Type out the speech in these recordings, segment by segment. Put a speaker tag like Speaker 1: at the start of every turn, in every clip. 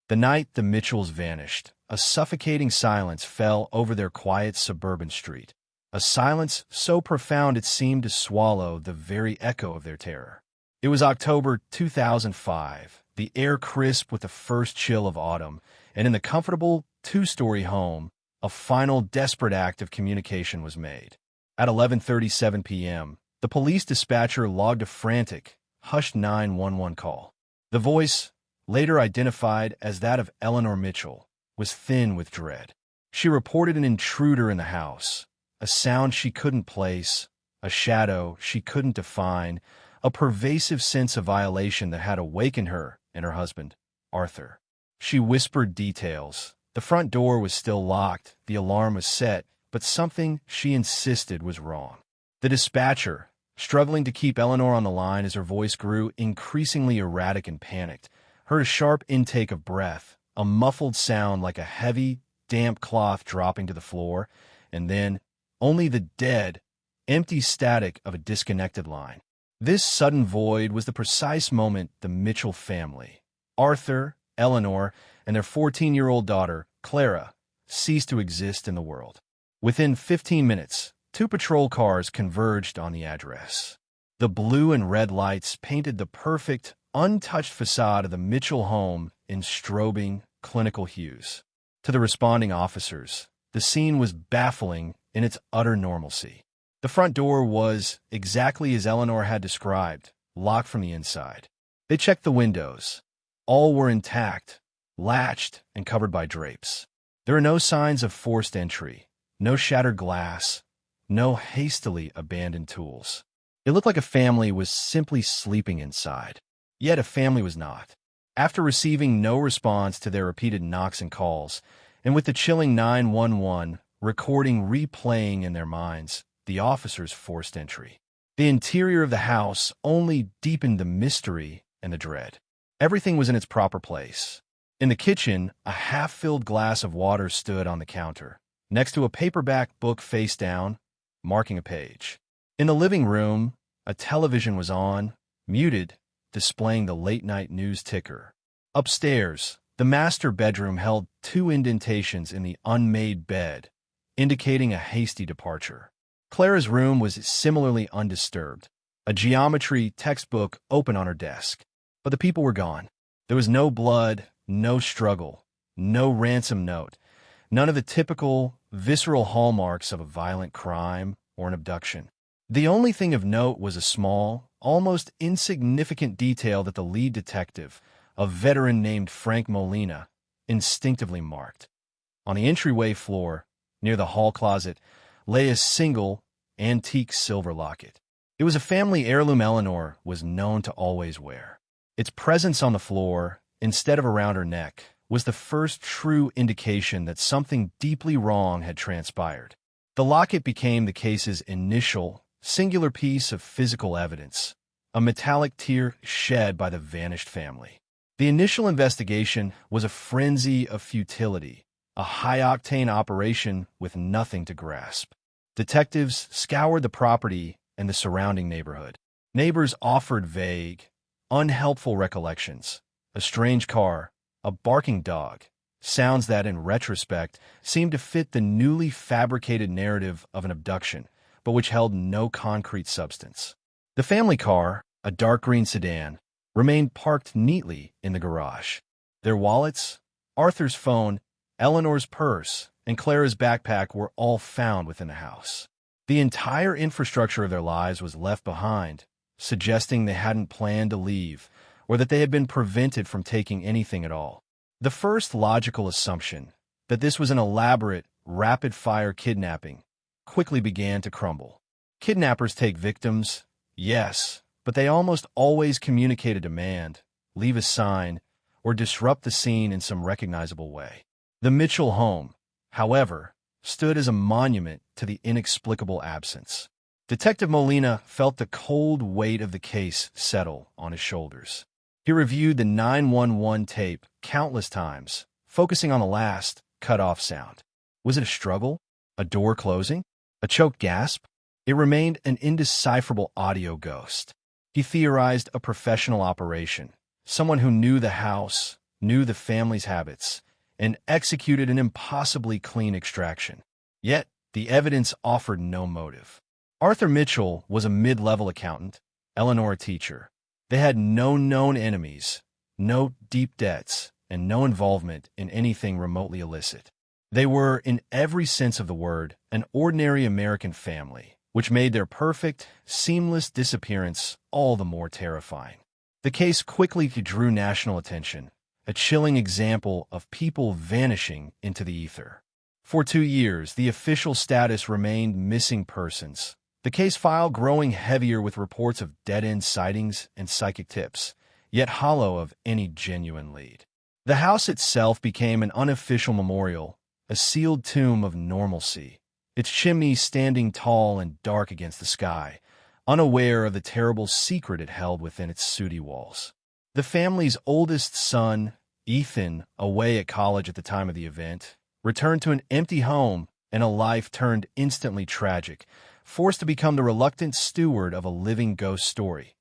Speaker 1: The night the Mitchells vanished, a suffocating silence fell over their quiet suburban street, a silence so profound it seemed to swallow the very echo of their terror. It was October 2005, the air crisp with the first chill of autumn, and in the comfortable two-story home, a final desperate act of communication was made. At 11:37 p.m., the police dispatcher logged a frantic, hushed 911 call. The voice, later identified as that of Eleanor Mitchell, was thin with dread. She reported an intruder in the house, a sound she couldn't place, a shadow she couldn't define, a pervasive sense of violation that had awakened her and her husband, Arthur. She whispered details. The front door was still locked, the alarm was set, but something, she insisted, was wrong. The dispatcher, struggling to keep Eleanor on the line as her voice grew increasingly erratic and panicked, heard a sharp intake of breath, a muffled sound like a heavy, damp cloth dropping to the floor, and then only the dead, empty static of a disconnected line. This sudden void was the precise moment the Mitchell family, Arthur, Eleanor, and their 14-year-old daughter, Clara, ceased to exist in the world. Within 15 minutes, 2 patrol cars converged on the address. The blue and red lights painted the perfect, untouched facade of the Mitchell home in strobing, clinical hues. To the responding officers, the scene was baffling in its utter normalcy. The front door was, exactly as Eleanor had described, locked from the inside. They checked the windows. All were intact, latched, and covered by drapes. There are no signs of forced entry, no shattered glass, no hastily abandoned tools. It looked like a family was simply sleeping inside. Yet a family was not. After receiving no response to their repeated knocks and calls, and with the chilling 911 recording replaying in their minds, the officers forced entry. The interior of the house only deepened the mystery and the dread. Everything was in its proper place. In the kitchen, a half-filled glass of water stood on the counter, next to a paperback book face down, marking a page. In the living room, a television was on, muted, displaying the late-night news ticker. Upstairs, the master bedroom held 2 indentations in the unmade bed, indicating a hasty departure. Clara's room was similarly undisturbed, a geometry textbook open on her desk. But the people were gone. There was no blood, no struggle, no ransom note, none of the typical, visceral hallmarks of a violent crime or an abduction. The only thing of note was a small, almost insignificant detail that the lead detective, a veteran named Frank Molina, instinctively marked. On the entryway floor, near the hall closet, lay a single, antique silver locket. It was a family heirloom Eleanor was known to always wear. Its presence on the floor, instead of around her neck, was the first true indication that something deeply wrong had transpired. The locket became the case's initial, singular piece of physical evidence, a metallic tear shed by the vanished family. The initial investigation was a frenzy of futility, a high-octane operation with nothing to grasp. Detectives scoured the property and the surrounding neighborhood. Neighbors offered vague, unhelpful recollections, a strange car, a barking dog, sounds that, in retrospect, seemed to fit the newly fabricated narrative of an abduction, but which held no concrete substance. The family car, a dark green sedan, remained parked neatly in the garage. Their wallets, Arthur's phone, Eleanor's purse, and Clara's backpack were all found within the house. The entire infrastructure of their lives was left behind, suggesting they hadn't planned to leave, or that they had been prevented from taking anything at all. The first logical assumption, that this was an elaborate, rapid-fire kidnapping, quickly began to crumble. Kidnappers take victims, yes, but they almost always communicate a demand, leave a sign, or disrupt the scene in some recognizable way. The Mitchell home, however, stood as a monument to the inexplicable absence. Detective Molina felt the cold weight of the case settle on his shoulders. He reviewed the 911 tape countless times, focusing on the last, cut-off sound. Was it a struggle? A door closing? A choked gasp? It remained an indecipherable audio ghost. He theorized a professional operation, someone who knew the house, knew the family's habits, and executed an impossibly clean extraction. Yet, the evidence offered no motive. Arthur Mitchell was a mid-level accountant, Eleanor a teacher. They had no known enemies, no deep debts, and no involvement in anything remotely illicit. They were, in every sense of the word, an ordinary American family, which made their perfect, seamless disappearance all the more terrifying. The case quickly drew national attention, a chilling example of people vanishing into the ether. For 2 years, the official status remained missing persons, the case file growing heavier with reports of dead-end sightings and psychic tips, yet hollow of any genuine lead. The house itself became an unofficial memorial, a sealed tomb of normalcy, its chimney standing tall and dark against the sky, unaware of the terrible secret it held within its sooty walls. The family's oldest son, Ethan, away at college at the time of the event, returned to an empty home and a life turned instantly tragic, forced to become the reluctant steward of a living ghost story.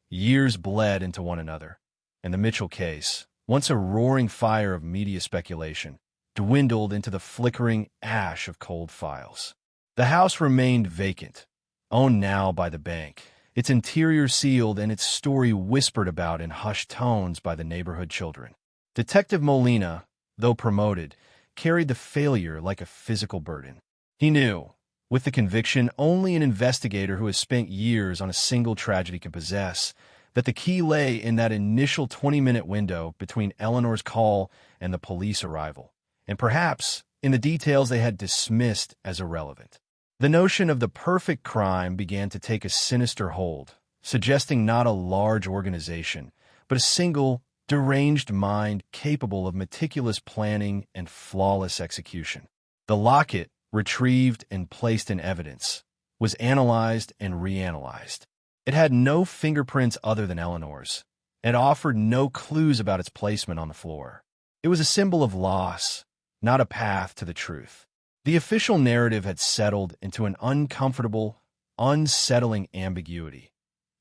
Speaker 1: Years bled into one another, and the Mitchell case, once a roaring fire of media speculation, dwindled into the flickering ash of cold files. The house remained vacant, owned now by the bank, its interior sealed and its story whispered about in hushed tones by the neighborhood children. Detective Molina, though promoted, carried the failure like a physical burden. He knew, with the conviction only an investigator who has spent years on a single tragedy can possess, that the key lay in that initial 20-minute window between Eleanor's call and the police arrival, and perhaps in the details they had dismissed as irrelevant. The notion of the perfect crime began to take a sinister hold, suggesting not a large organization, but a single, deranged mind capable of meticulous planning and flawless execution. The locket, retrieved and placed in evidence, was analyzed and reanalyzed. It had no fingerprints other than Eleanor's, and offered no clues about its placement on the floor. It was a symbol of loss, not a path to the truth. The official narrative had settled into an uncomfortable, unsettling ambiguity.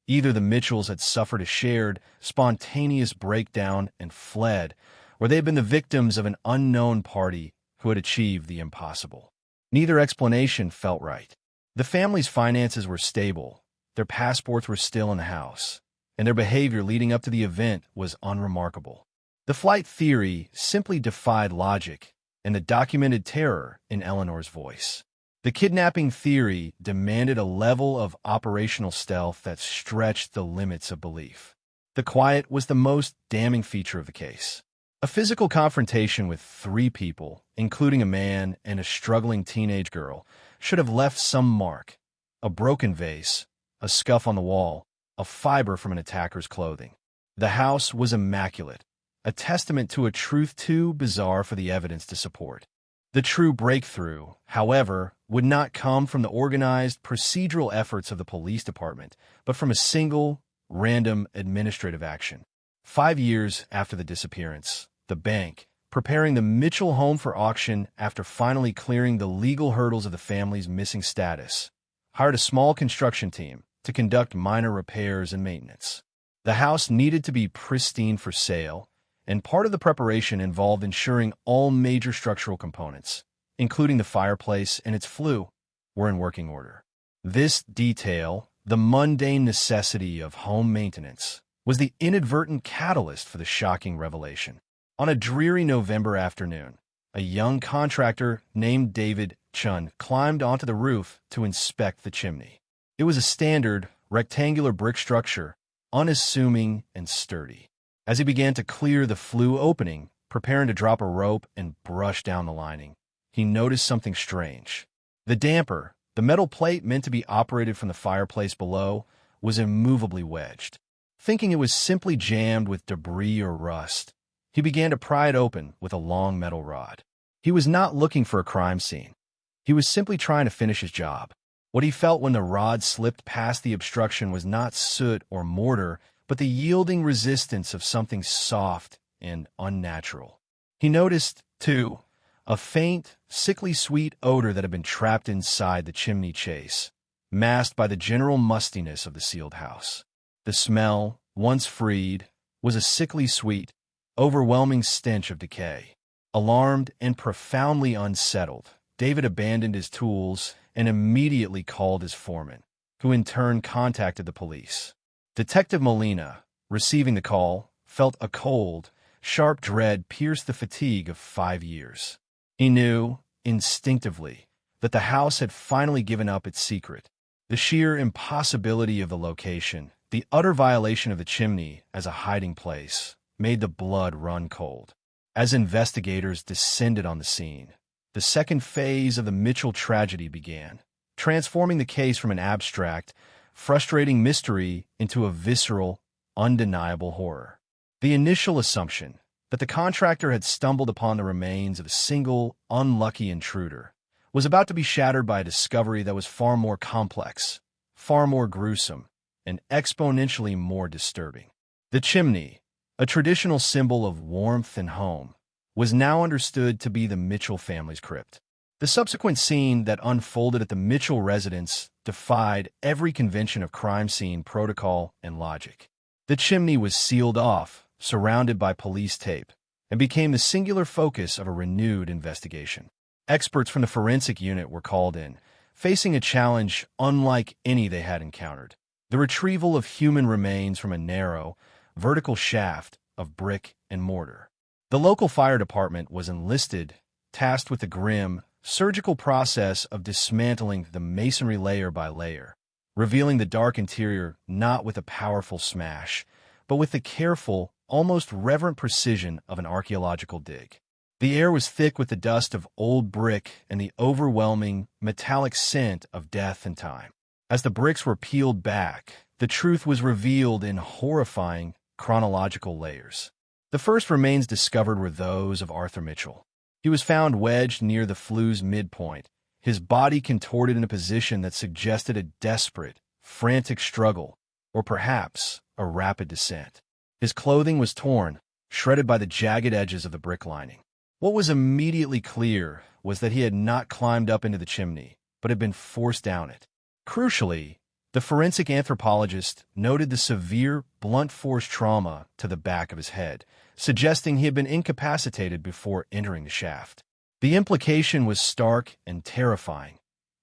Speaker 1: Either the Mitchells had suffered a shared, spontaneous breakdown and fled, or they had been the victims of an unknown party who had achieved the impossible. Neither explanation felt right. The family's finances were stable, their passports were still in the house, and their behavior leading up to the event was unremarkable. The flight theory simply defied logic and the documented terror in Eleanor's voice. The kidnapping theory demanded a level of operational stealth that stretched the limits of belief. The quiet was the most damning feature of the case. A physical confrontation with 3 people, including a man and a struggling teenage girl, should have left some mark. A broken vase, a scuff on the wall, a fiber from an attacker's clothing. The house was immaculate, a testament to a truth too bizarre for the evidence to support. The true breakthrough, however, would not come from the organized, procedural efforts of the police department, but from a single, random administrative action. 5 years after the disappearance, the bank, preparing the Mitchell home for auction after finally clearing the legal hurdles of the family's missing status, hired a small construction team to conduct minor repairs and maintenance. The house needed to be pristine for sale, and part of the preparation involved ensuring all major structural components, including the fireplace and its flue, were in working order. This detail, the mundane necessity of home maintenance, was the inadvertent catalyst for the shocking revelation. On a dreary November afternoon, a young contractor named David Chun climbed onto the roof to inspect the chimney. It was a standard, rectangular brick structure, unassuming and sturdy. As he began to clear the flue opening, preparing to drop a rope and brush down the lining, he noticed something strange. The damper, the metal plate meant to be operated from the fireplace below, was immovably wedged. Thinking it was simply jammed with debris or rust, he began to pry it open with a long metal rod. He was not looking for a crime scene. He was simply trying to finish his job. What he felt when the rod slipped past the obstruction was not soot or mortar, but the yielding resistance of something soft and unnatural. He noticed, too, a faint, sickly sweet odor that had been trapped inside the chimney chase, masked by the general mustiness of the sealed house. The smell, once freed, was a sickly sweet, overwhelming stench of decay. Alarmed and profoundly unsettled, David abandoned his tools and immediately called his foreman, who in turn contacted the police. Detective Molina, receiving the call, felt a cold, sharp dread pierce the fatigue of 5 years. He knew, instinctively, that the house had finally given up its secret. The sheer impossibility of the location, the utter violation of the chimney as a hiding place, made the blood run cold. As investigators descended on the scene, the second phase of the Mitchell tragedy began, transforming the case from an abstract, frustrating mystery into a visceral, undeniable horror. The initial assumption that the contractor had stumbled upon the remains of a single, unlucky intruder was about to be shattered by a discovery that was far more complex, far more gruesome, and exponentially more disturbing. The chimney, a traditional symbol of warmth and home, was now understood to be the Mitchell family's crypt. The subsequent scene that unfolded at the Mitchell residence defied every convention of crime scene protocol and logic. The chimney was sealed off, surrounded by police tape, and became the singular focus of a renewed investigation. Experts from the forensic unit were called in, facing a challenge unlike any they had encountered: the retrieval of human remains from a narrow, vertical shaft of brick and mortar. The local fire department was enlisted, tasked with the grim, surgical process of dismantling the masonry layer by layer, revealing the dark interior not with a powerful smash, but with the careful, almost reverent precision of an archaeological dig. The air was thick with the dust of old brick and the overwhelming, metallic scent of death and time. As the bricks were peeled back, the truth was revealed in horrifying, chronological layers. The first remains discovered were those of Arthur Mitchell. He was found wedged near the flue's midpoint, his body contorted in a position that suggested a desperate, frantic struggle, or perhaps a rapid descent. His clothing was torn, shredded by the jagged edges of the brick lining. What was immediately clear was that he had not climbed up into the chimney, but had been forced down it. Crucially, the forensic anthropologist noted the severe, blunt force trauma to the back of his head, suggesting he had been incapacitated before entering the shaft. The implication was stark and terrifying.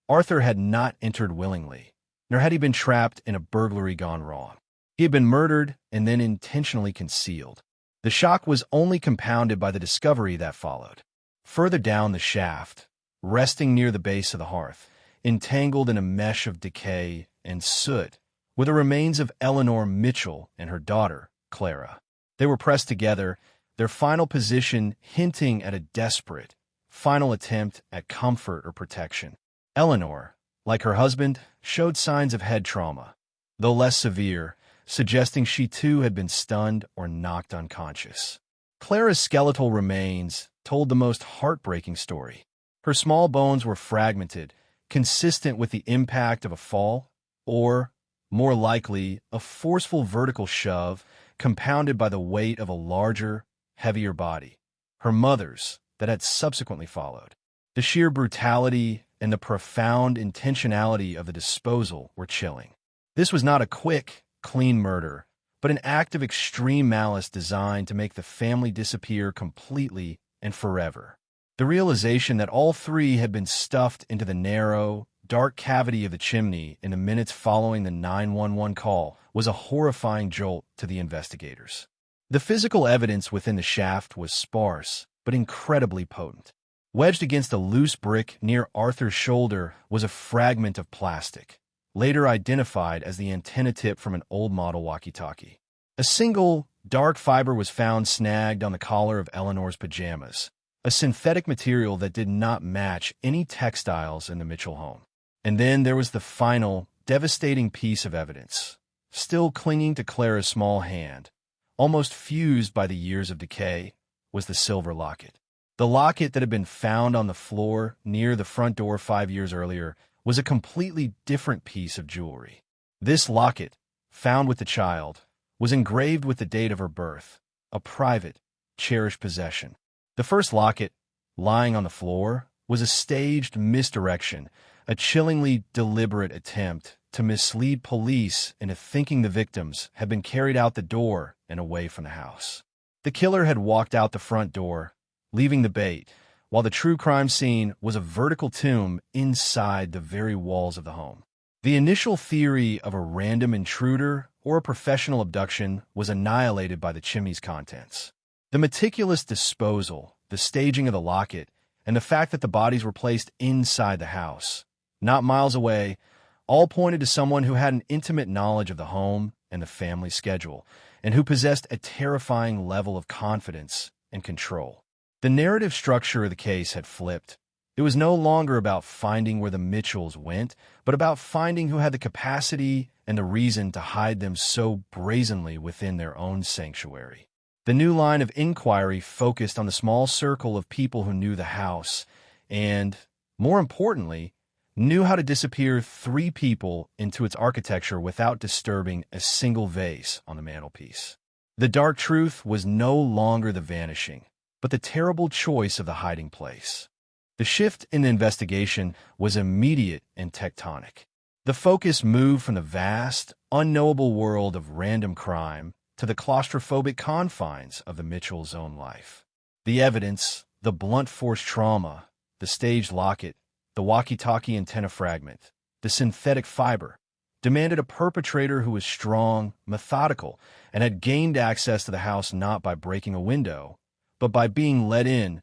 Speaker 1: Arthur had not entered willingly, nor had he been trapped in a burglary gone wrong. He had been murdered and then intentionally concealed. The shock was only compounded by the discovery that followed. Further down the shaft, resting near the base of the hearth, entangled in a mesh of decay and soot, were the remains of Eleanor Mitchell and her daughter, Clara. They were pressed together, their final position hinting at a desperate, final attempt at comfort or protection. Eleanor, like her husband, showed signs of head trauma, though less severe, suggesting she too had been stunned or knocked unconscious. Clara's skeletal remains told the most heartbreaking story. Her small bones were fragmented, consistent with the impact of a fall, or, more likely, a forceful vertical shove compounded by the weight of a larger, heavier body. Her mother's, that had subsequently followed. The sheer brutality and the profound intentionality of the disposal were chilling. This was not a quick, clean murder, but an act of extreme malice designed to make the family disappear completely and forever. The realization that all three had been stuffed into the narrow, dark cavity of the chimney in the minutes following the 911 call was a horrifying jolt to the investigators. The physical evidence within the shaft was sparse, but incredibly potent. Wedged against a loose brick near Arthur's shoulder was a fragment of plastic, later identified as the antenna tip from an old model walkie-talkie. A single, dark fiber was found snagged on the collar of Eleanor's pajamas, a synthetic material that did not match any textiles in the Mitchell home. And then there was the final, devastating piece of evidence, still clinging to Clara's small hand, almost fused by the years of decay, was the silver locket. The locket that had been found on the floor near the front door 5 years earlier was a completely different piece of jewelry. This locket, found with the child, was engraved with the date of her birth, a private, cherished possession. The first locket, lying on the floor, was a staged misdirection, a chillingly deliberate attempt to mislead police into thinking the victims had been carried out the door and away from the house. The killer had walked out the front door, leaving the bait, while the true crime scene was a vertical tomb inside the very walls of the home. The initial theory of a random intruder or a professional abduction was annihilated by the chimney's contents. The meticulous disposal, the staging of the locket, and the fact that the bodies were placed inside the house, not miles away, all pointed to someone who had an intimate knowledge of the home and the family schedule, and who possessed a terrifying level of confidence and control. The narrative structure of the case had flipped. It was no longer about finding where the Mitchells went, but about finding who had the capacity and the reason to hide them so brazenly within their own sanctuary. The new line of inquiry focused on the small circle of people who knew the house and, more importantly, knew how to disappear 3 people into its architecture without disturbing a single vase on the mantelpiece. The dark truth was no longer the vanishing, but the terrible choice of the hiding place. The shift in the investigation was immediate and tectonic. The focus moved from the vast, unknowable world of random crime to the claustrophobic confines of the Mitchells' own life. The evidence, the blunt force trauma, the staged locket, the walkie-talkie antenna fragment, the synthetic fiber, demanded a perpetrator who was strong, methodical, and had gained access to the house not by breaking a window, but by being let in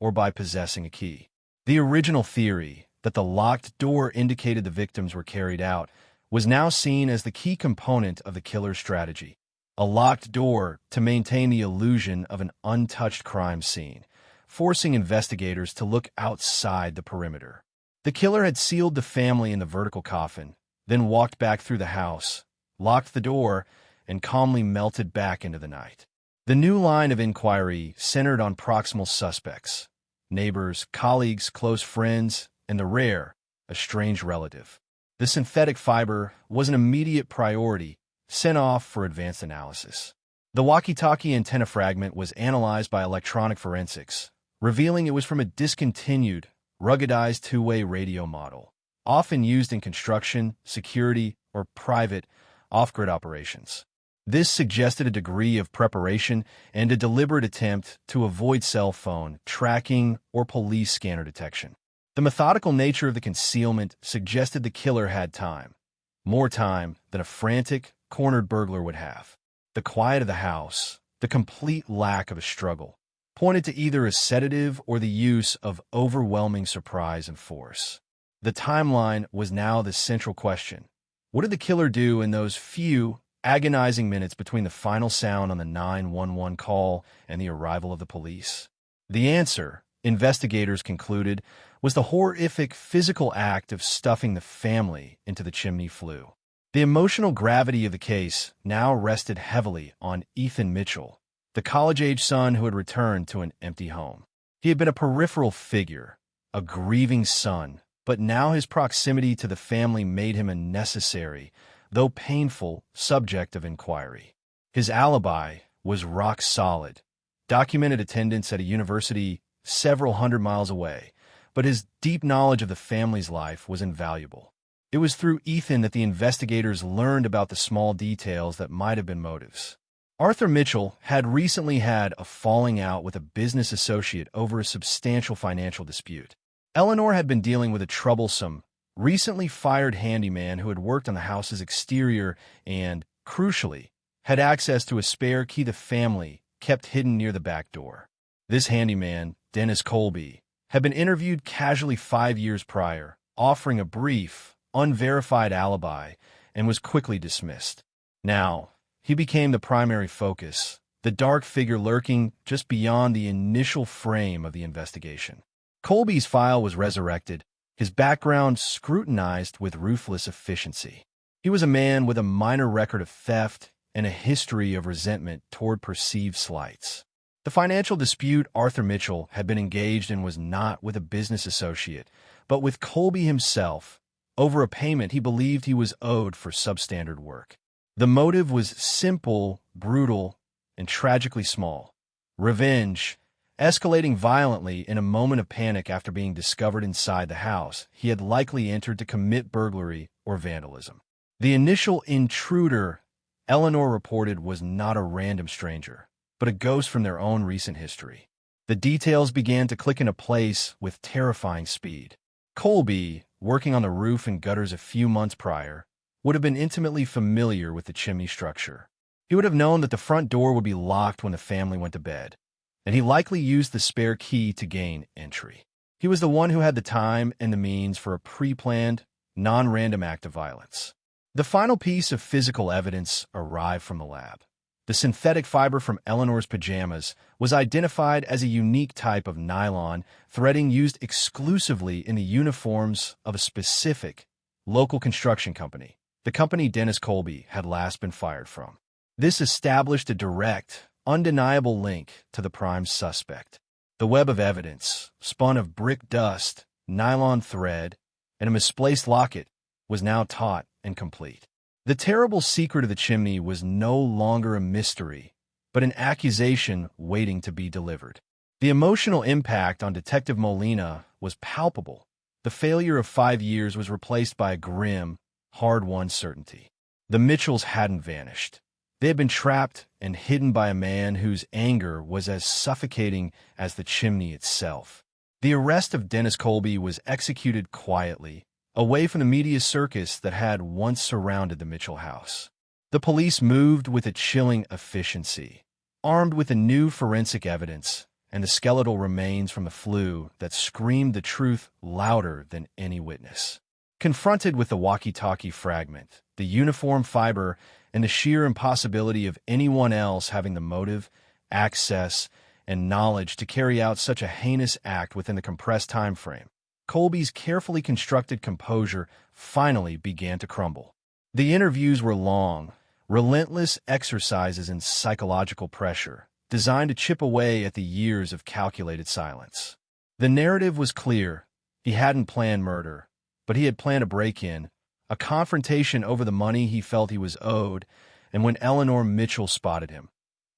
Speaker 1: or by possessing a key. The original theory that the locked door indicated the victims were carried out was now seen as the key component of the killer's strategy. A locked door to maintain the illusion of an untouched crime scene, forcing investigators to look outside the perimeter. The killer had sealed the family in the vertical coffin, then walked back through the house, locked the door, and calmly melted back into the night. The new line of inquiry centered on proximal suspects, neighbors, colleagues, close friends, and the rare, estranged relative. The synthetic fiber was an immediate priority, sent off for advanced analysis. The walkie-talkie antenna fragment was analyzed by electronic forensics, revealing it was from a discontinued, ruggedized two-way radio model, often used in construction, security, or private, off-grid operations. This suggested a degree of preparation and a deliberate attempt to avoid cell phone tracking or police scanner detection. The methodical nature of the concealment suggested the killer had time, more time than a frantic, cornered burglar would have. The quiet of the house, the complete lack of a struggle, pointed to either a sedative or the use of overwhelming surprise and force. The timeline was now the central question. What did the killer do in those few, agonizing minutes between the final sound on the 911 call and the arrival of the police? The answer, investigators concluded, was the horrific physical act of stuffing the family into the chimney flue. The emotional gravity of the case now rested heavily on Ethan Mitchell, the college-age son who had returned to an empty home. He had been a peripheral figure, a grieving son, but now his proximity to the family made him a necessary, though painful, subject of inquiry. His alibi was rock solid, documented attendance at a university several hundred miles away, but his deep knowledge of the family's life was invaluable. It was through Ethan that the investigators learned about the small details that might have been motives. Arthur Mitchell had recently had a falling out with a business associate over a substantial financial dispute. Eleanor had been dealing with a troublesome, recently fired handyman who had worked on the house's exterior and, crucially, had access to a spare key the family kept hidden near the back door. This handyman, Dennis Colby, had been interviewed casually 5 years prior, offering a brief, unverified alibi, and was quickly dismissed. Now, he became the primary focus, the dark figure lurking just beyond the initial frame of the investigation. Colby's file was resurrected, his background scrutinized with ruthless efficiency. He was a man with a minor record of theft and a history of resentment toward perceived slights. The financial dispute Arthur Mitchell had been engaged in was not with a business associate, but with Colby himself, over a payment he believed he was owed for substandard work. The motive was simple, brutal, and tragically small. Revenge, escalating violently in a moment of panic after being discovered inside the house he had likely entered to commit burglary or vandalism. The initial intruder, Eleanor reported, was not a random stranger. but a ghost from their own recent history. The details began to click into place with terrifying speed. Colby, working on the roof and gutters a few months prior, would have been intimately familiar with the chimney structure. He would have known that the front door would be locked when the family went to bed, and he likely used the spare key to gain entry. He was the one who had the time and the means for a pre-planned, non-random act of violence. The final piece of physical evidence arrived from the lab. The synthetic fiber from Eleanor's pajamas was identified as a unique type of nylon threading used exclusively in the uniforms of a specific, local construction company, the company Dennis Colby had last been fired from. This established a direct, undeniable link to the prime suspect. The web of evidence, spun of brick dust, nylon thread, and a misplaced locket, was now taut and complete. The terrible secret of the chimney was no longer a mystery, but an accusation waiting to be delivered. The emotional impact on Detective Molina was palpable. The failure of 5 years was replaced by a grim, hard-won certainty. The Mitchells hadn't vanished. They had been trapped and hidden by a man whose anger was as suffocating as the chimney itself. The arrest of Dennis Colby was executed quietly, away from the media circus that had once surrounded the Mitchell house. The police moved with a chilling efficiency, armed with the new forensic evidence and the skeletal remains from the flue that screamed the truth louder than any witness. Confronted with the walkie-talkie fragment, the uniform fiber, and the sheer impossibility of anyone else having the motive, access, and knowledge to carry out such a heinous act within the compressed time frame, Colby's carefully constructed composure finally began to crumble. The interviews were long, relentless exercises in psychological pressure, designed to chip away at the years of calculated silence. The narrative was clear. He hadn't planned murder, but he had planned a break-in, a confrontation over the money he felt he was owed, and when Eleanor Mitchell spotted him,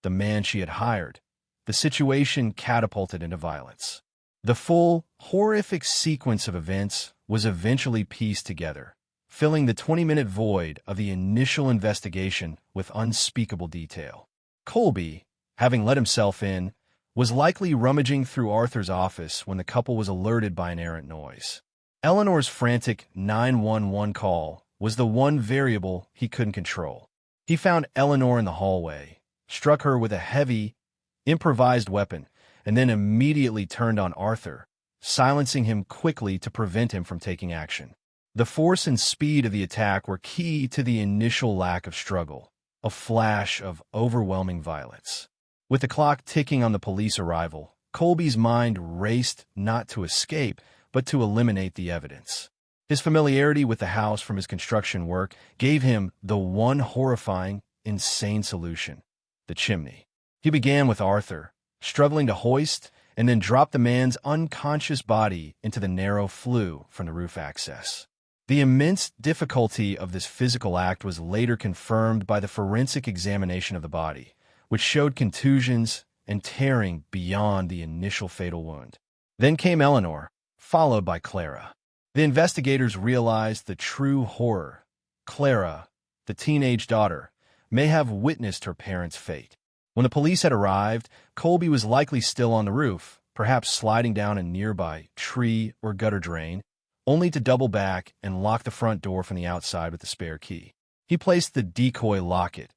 Speaker 1: the man she had hired, the situation catapulted into violence. The full, horrific sequence of events was eventually pieced together, filling the 20-minute void of the initial investigation with unspeakable detail. Colby, having let himself in, was likely rummaging through Arthur's office when the couple was alerted by an errant noise. Eleanor's frantic 911 call was the one variable he couldn't control. He found Eleanor in the hallway, struck her with a heavy, improvised weapon, and then immediately turned on Arthur, silencing him quickly to prevent him from taking action. The force and speed of the attack were key to the initial lack of struggle, a flash of overwhelming violence. With the clock ticking on the police arrival, Colby's mind raced not to escape, but to eliminate the evidence. His familiarity with the house from his construction work gave him the one horrifying, insane solution: the chimney. He began with Arthur, struggling to hoist and then drop the man's unconscious body into the narrow flue from the roof access. The immense difficulty of this physical act was later confirmed by the forensic examination of the body, which showed contusions and tearing beyond the initial fatal wound. Then came Eleanor, followed by Clara. The investigators realized the true horror. Clara, the teenage daughter, may have witnessed her parents' fate. When the police had arrived, Colby was likely still on the roof, perhaps sliding down a nearby tree or gutter drain, only to double back and lock the front door from the outside with the spare key. He placed the decoy locket,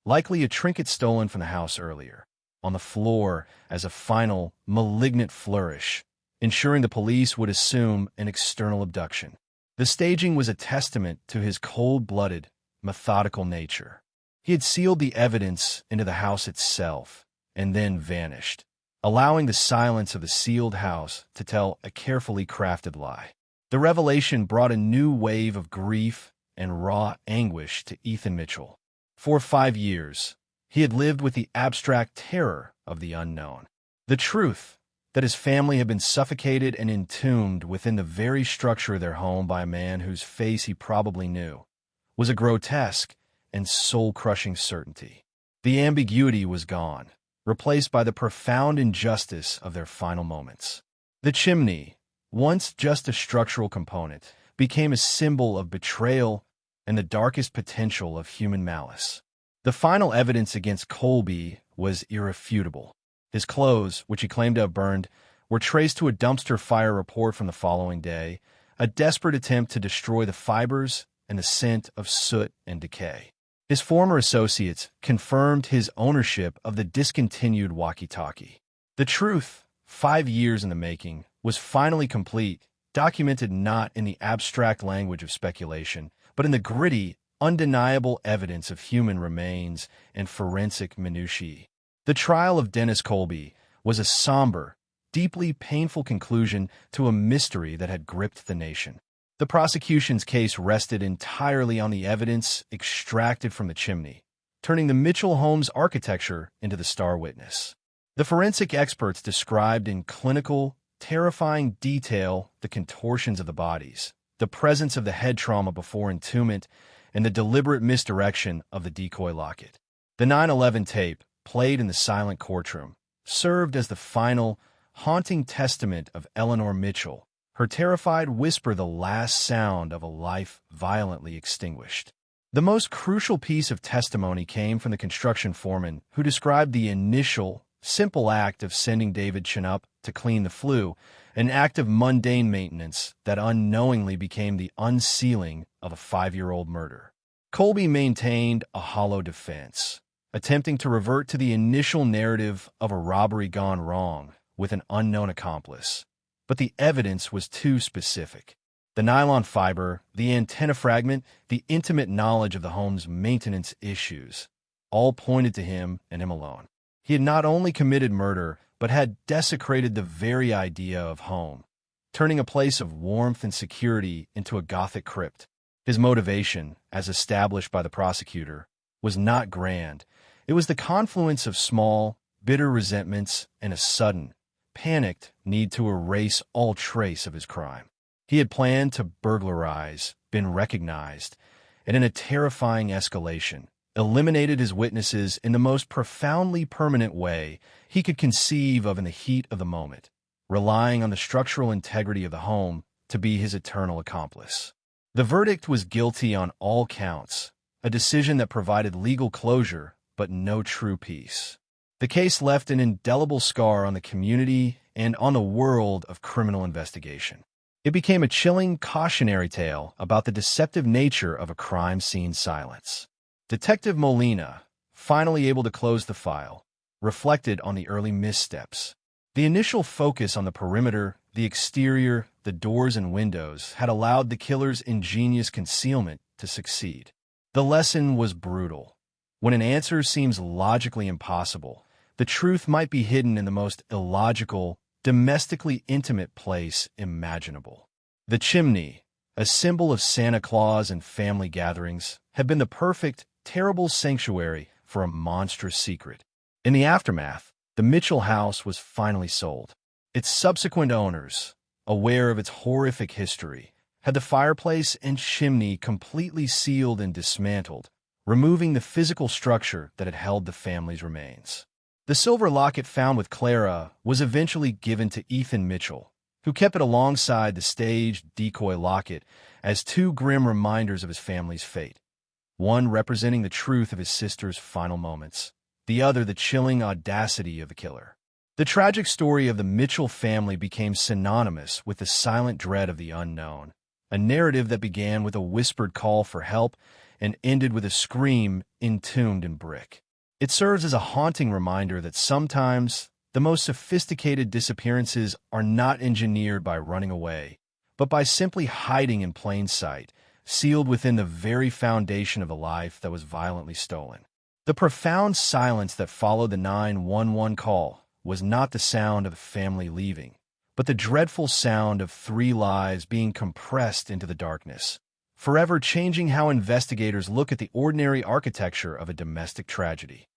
Speaker 1: likely a trinket stolen from the house earlier, on the floor as a final, malignant flourish, ensuring the police would assume an external abduction. The staging was a testament to his cold-blooded, methodical nature. He had sealed the evidence into the house itself and then vanished, allowing the silence of the sealed house to tell a carefully crafted lie. The revelation brought a new wave of grief and raw anguish to Ethan Mitchell. For 5 years, he had lived with the abstract terror of the unknown. The truth that his family had been suffocated and entombed within the very structure of their home by a man whose face he probably knew was a grotesque and soul-crushing certainty. The ambiguity was gone, replaced by the profound injustice of their final moments. The chimney, once just a structural component, became a symbol of betrayal and the darkest potential of human malice. The final evidence against Colby was irrefutable. His clothes, which he claimed to have burned, were traced to a dumpster fire report from the following day, a desperate attempt to destroy the fibers and the scent of soot and decay. His former associates confirmed his ownership of the discontinued walkie-talkie. The truth, 5 years in the making, was finally complete, documented not in the abstract language of speculation, but in the gritty, undeniable evidence of human remains and forensic minutiae. The trial of Dennis Colby was a somber, deeply painful conclusion to a mystery that had gripped the nation. The prosecution's case rested entirely on the evidence extracted from the chimney, turning the Mitchell home's architecture into the star witness. The forensic experts described in clinical, terrifying detail the contortions of the bodies, the presence of the head trauma before entombment, and the deliberate misdirection of the decoy locket. The 9/11 tape, played in the silent courtroom, served as the final, haunting testament of Eleanor Mitchell, her terrified whisper the last sound of a life violently extinguished. The most crucial piece of testimony came from the construction foreman, who described the initial, simple act of sending David Chin to clean the flue, an act of mundane maintenance that unknowingly became the unsealing of a 5-year-old murder. Colby maintained a hollow defense, attempting to revert to the initial narrative of a robbery gone wrong with an unknown accomplice. But the evidence was too specific. The nylon fiber, the antenna fragment, the intimate knowledge of the home's maintenance issues, all pointed to him and him alone. He had not only committed murder, but had desecrated the very idea of home, turning a place of warmth and security into a Gothic crypt. His motivation, as established by the prosecutor, was not grand. It was the confluence of small, bitter resentments and a sudden, panicked need to erase all trace of his crime. He had planned to burglarize, been recognized, and in a terrifying escalation, eliminated his witnesses in the most profoundly permanent way he could conceive of in the heat of the moment, relying on the structural integrity of the home to be his eternal accomplice. The verdict was guilty on all counts, a decision that provided legal closure but no true peace. The case left an indelible scar on the community and on the world of criminal investigation. It became a chilling cautionary tale about the deceptive nature of a crime scene silence. Detective Molina, finally able to close the file, reflected on the early missteps. The initial focus on the perimeter, the exterior, the doors and windows had allowed the killer's ingenious concealment to succeed. The lesson was brutal. When an answer seems logically impossible, the truth might be hidden in the most illogical, domestically intimate place imaginable. The chimney, a symbol of Santa Claus and family gatherings, had been the perfect, terrible sanctuary for a monstrous secret. In the aftermath, the Mitchell house was finally sold. Its subsequent owners, aware of its horrific history, had the fireplace and chimney completely sealed and dismantled, removing the physical structure that had held the family's remains. The silver locket found with Clara was eventually given to Ethan Mitchell, who kept it alongside the staged decoy locket as two grim reminders of his family's fate, one representing the truth of his sister's final moments, the other the chilling audacity of the killer. The tragic story of the Mitchell family became synonymous with the silent dread of the unknown, a narrative that began with a whispered call for help and ended with a scream entombed in brick. It serves as a haunting reminder that sometimes the most sophisticated disappearances are not engineered by running away, but by simply hiding in plain sight, sealed within the very foundation of the life that was violently stolen. The profound silence that followed the 911 call was not the sound of the family leaving, but the dreadful sound of 3 lives being compressed into the darkness, forever changing how investigators look at the ordinary architecture of a domestic tragedy.